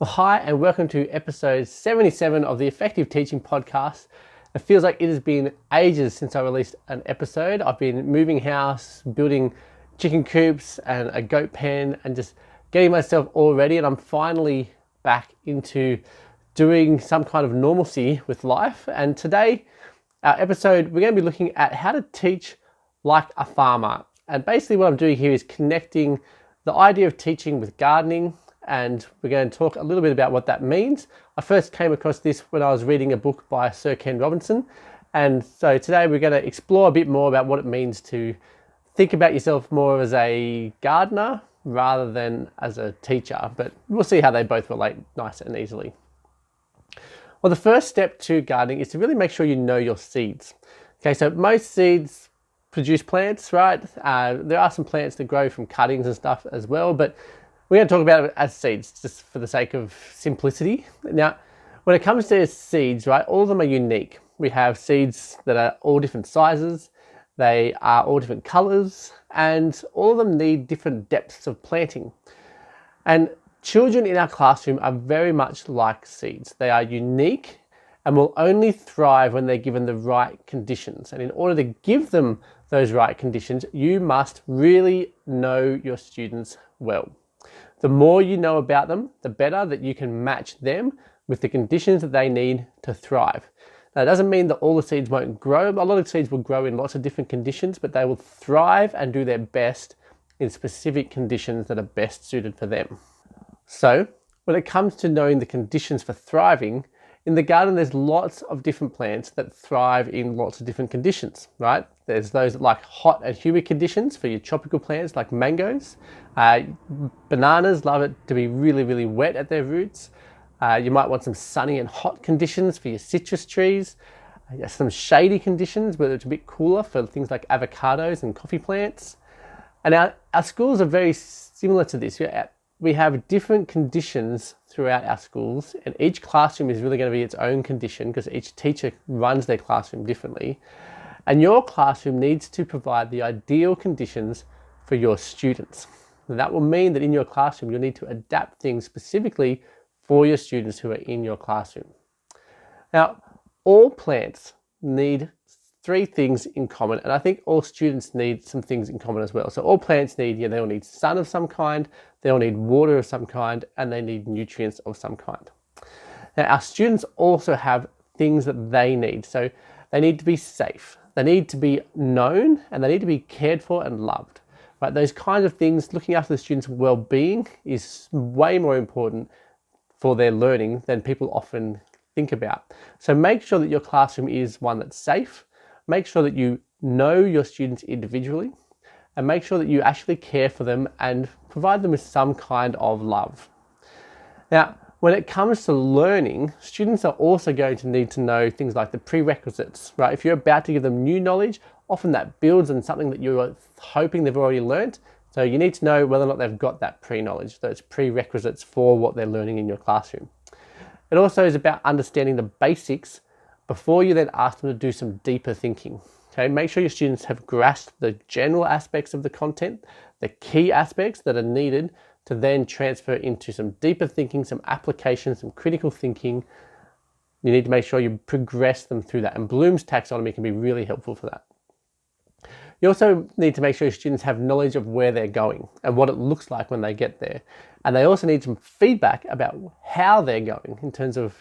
Well, hi, and welcome to episode 77 of the Effective Teaching Podcast. It feels like it has been ages since I released an episode. I've been moving house, building chicken coops and a goat pen, and just getting myself all ready. And I'm finally back into doing some kind of normalcy with life. And today, our episode, we're going to be looking at how to teach like a farmer. And basically what I'm doing here is connecting the idea of teaching with gardening, and we're going to talk a little bit about what that means. I first came across this when I was reading a book by Sir Ken Robinson, and so today we're going to explore a bit more about what it means to think about yourself more as a gardener rather than as a teacher, but we'll see how they both relate nice and easily. Well, the first step to gardening is to really make sure you know your seeds. Okay, so most seeds produce plants, right? There are some plants that grow from cuttings and stuff as well, but we're going to talk about it as seeds just for the sake of simplicity. Now, when it comes to seeds, right, all of them are unique. We have seeds that are all different sizes, they are all different colors, and all of them need different depths of planting. And children in our classroom are very much like seeds. They are unique and will only thrive when they're given the right conditions. And in order to give them those right conditions, you must really know your students well. The more you know about them, the better that you can match them with the conditions that they need to thrive. Now, it doesn't mean that all the seeds won't grow. A lot of seeds will grow in lots of different conditions, but they will thrive and do their best in specific conditions that are best suited for them. So, when it comes to knowing the conditions for thriving, in the garden there's lots of different plants that thrive in lots of different conditions, right? There's those that like hot and humid conditions for your tropical plants like mangoes. Bananas love it to be really, really wet at their roots. You might want some sunny and hot conditions for your citrus trees. Some shady conditions where it's a bit cooler for things like avocados and coffee plants. And our schools are very similar to this. We have different conditions throughout our schools, and each classroom is really going to be its own condition because each teacher runs their classroom differently. And your classroom needs to provide the ideal conditions for your students. And that will mean that in your classroom, you'll need to adapt things specifically for your students who are in your classroom. Now, all plants need three things in common, and I think all students need some things in common as well. So all plants need, they all need sun of some kind, they all need water of some kind, and they need nutrients of some kind. Now, our students also have things that they need. So they need to be safe, they need to be known, and they need to be cared for and loved. Right? Those kinds of things, looking after the students' well-being is way more important for their learning than people often think about. So make sure that your classroom is one that's safe. Make sure that you know your students individually, and make sure that you actually care for them and provide them with some kind of love. Now, when it comes to learning, students are also going to need to know things like the prerequisites, right? If you're about to give them new knowledge, often that builds on something that you're hoping they've already learnt. So you need to know whether or not they've got that pre-knowledge, those prerequisites for what they're learning in your classroom. It also is about understanding the basics before you then ask them to do some deeper thinking. Okay, make sure your students have grasped the general aspects of the content, the key aspects that are needed to then transfer into some deeper thinking, some application, some critical thinking. You need to make sure you progress them through that, and Bloom's taxonomy can be really helpful for that. You also need to make sure your students have knowledge of where they're going and what it looks like when they get there. And they also need some feedback about how they're going in terms of,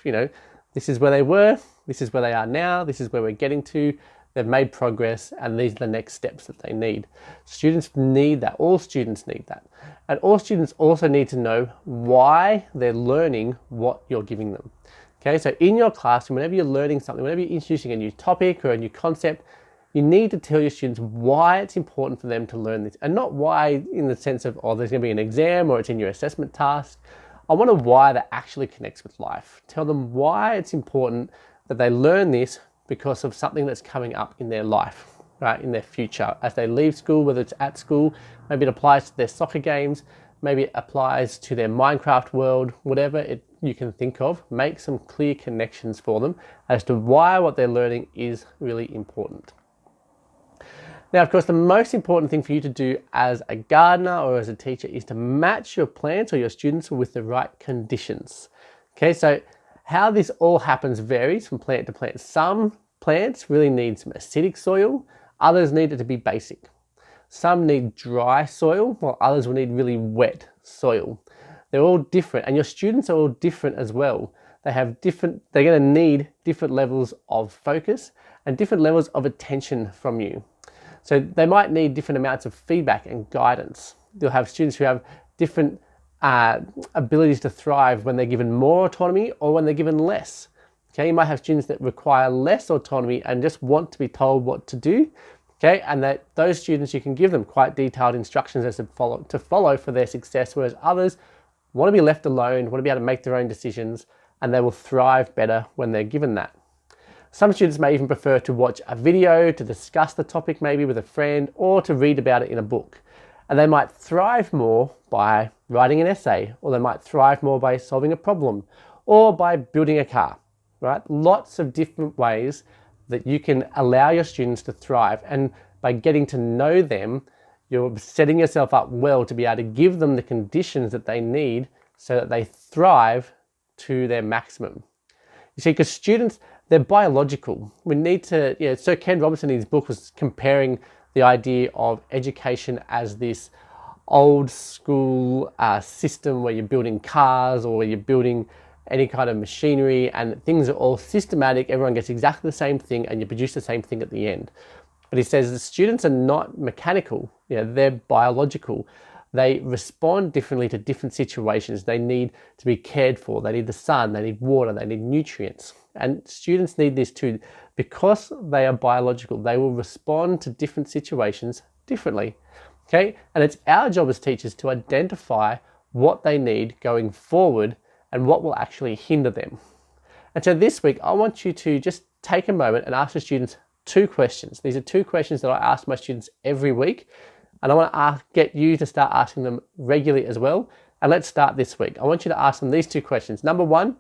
this is where they were, this is where they are now, this is where we're getting to, they've made progress, and these are the next steps that they need. Students need that, all students need that. And all students also need to know why they're learning what you're giving them. Okay, so in your classroom, whenever you're learning something, whenever you're introducing a new topic or a new concept, you need to tell your students why it's important for them to learn this, and not why in the sense of, there's going to be an exam or it's in your assessment task. I want a why that actually connects with life. Tell them why it's important that they learn this because of something that's coming up in their life, right, in their future. As they leave school, whether it's at school, maybe it applies to their soccer games, maybe it applies to their Minecraft world, whatever you can think of, make some clear connections for them as to why what they're learning is really important. Now, of course, the most important thing for you to do as a gardener or as a teacher is to match your plants or your students with the right conditions. Okay, so how this all happens varies from plant to plant. Some plants really need some acidic soil, others need it to be basic. Some need dry soil, while others will need really wet soil. They're all different, and your students are all different as well. They're going to need different levels of focus and different levels of attention from you. So they might need different amounts of feedback and guidance. You'll have students who have different abilities to thrive when they're given more autonomy or when they're given less. Okay, you might have students that require less autonomy and just want to be told what to do. Okay, and that those students, you can give them quite detailed instructions as to follow for their success, whereas others want to be left alone, want to be able to make their own decisions, and they will thrive better when they're given that. Some students may even prefer to watch a video, to discuss the topic maybe with a friend, or to read about it in a book. And they might thrive more by writing an essay, or they might thrive more by solving a problem, or by building a car, right? Lots of different ways that you can allow your students to thrive. And by getting to know them, you're setting yourself up well to be able to give them the conditions that they need so that they thrive to their maximum. You see, because students, they're biological. We need to, so Ken Robinson in his book was comparing the idea of education as this old school system where you're building cars or where you're building any kind of machinery and things are all systematic, everyone gets exactly the same thing and you produce the same thing at the end. But he says the students are not mechanical, they're biological. They respond differently to different situations. They need to be cared for. They need the sun, they need water, they need nutrients. And students need this too. Because they are biological, they will respond to different situations differently. Okay? And it's our job as teachers to identify what they need going forward and what will actually hinder them. And so this week, I want you to just take a moment and ask the students 2 questions. These are 2 questions that I ask my students every week. And I want to get you to start asking them regularly as well. And let's start this week. I want you to ask them these 2 questions. Number 1,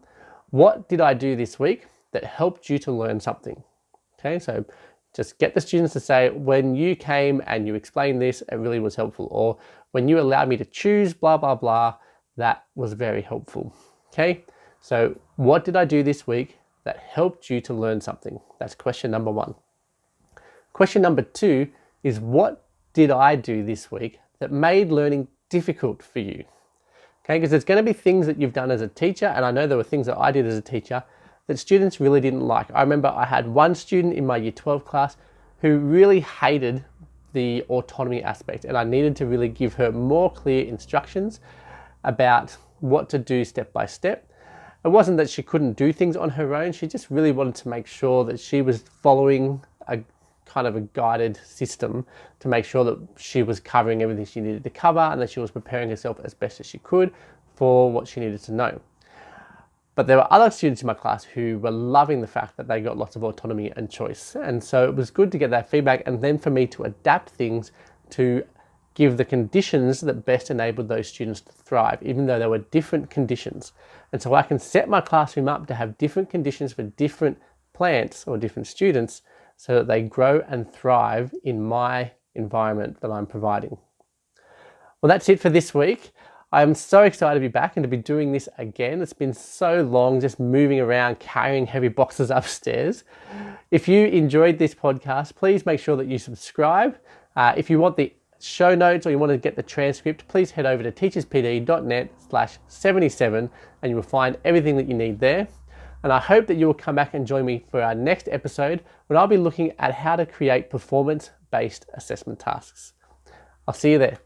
what did I do this week that helped you to learn something? Okay, so just get the students to say, when you came and you explained this, it really was helpful. Or when you allowed me to choose blah, blah, blah, that was very helpful. Okay, so what did I do this week that helped you to learn something? That's question number 1. Question number 2 is, what did I do this week that made learning difficult for you? Okay, because there's going to be things that you've done as a teacher, and I know there were things that I did as a teacher that students really didn't like. I remember I had one student in my year 12 class who really hated the autonomy aspect, and I needed to really give her more clear instructions about what to do step by step. It wasn't that she couldn't do things on her own, she just really wanted to make sure that she was following a kind of a guided system to make sure that she was covering everything she needed to cover and that she was preparing herself as best as she could for what she needed to know. But there were other students in my class who were loving the fact that they got lots of autonomy and choice. And so it was good to get that feedback and then for me to adapt things to give the conditions that best enabled those students to thrive, even though there were different conditions. And so I can set my classroom up to have different conditions for different plants or different students so that they grow and thrive in my environment that I'm providing. Well, that's it for this week. I'm so excited to be back and to be doing this again. It's been so long just moving around, carrying heavy boxes upstairs. If you enjoyed this podcast, please make sure that you subscribe. If you want the show notes or you want to get the transcript, please head over to teacherspd.net/77 and you will find everything that you need there. And I hope that you will come back and join me for our next episode when I'll be looking at how to create performance-based assessment tasks. I'll see you there.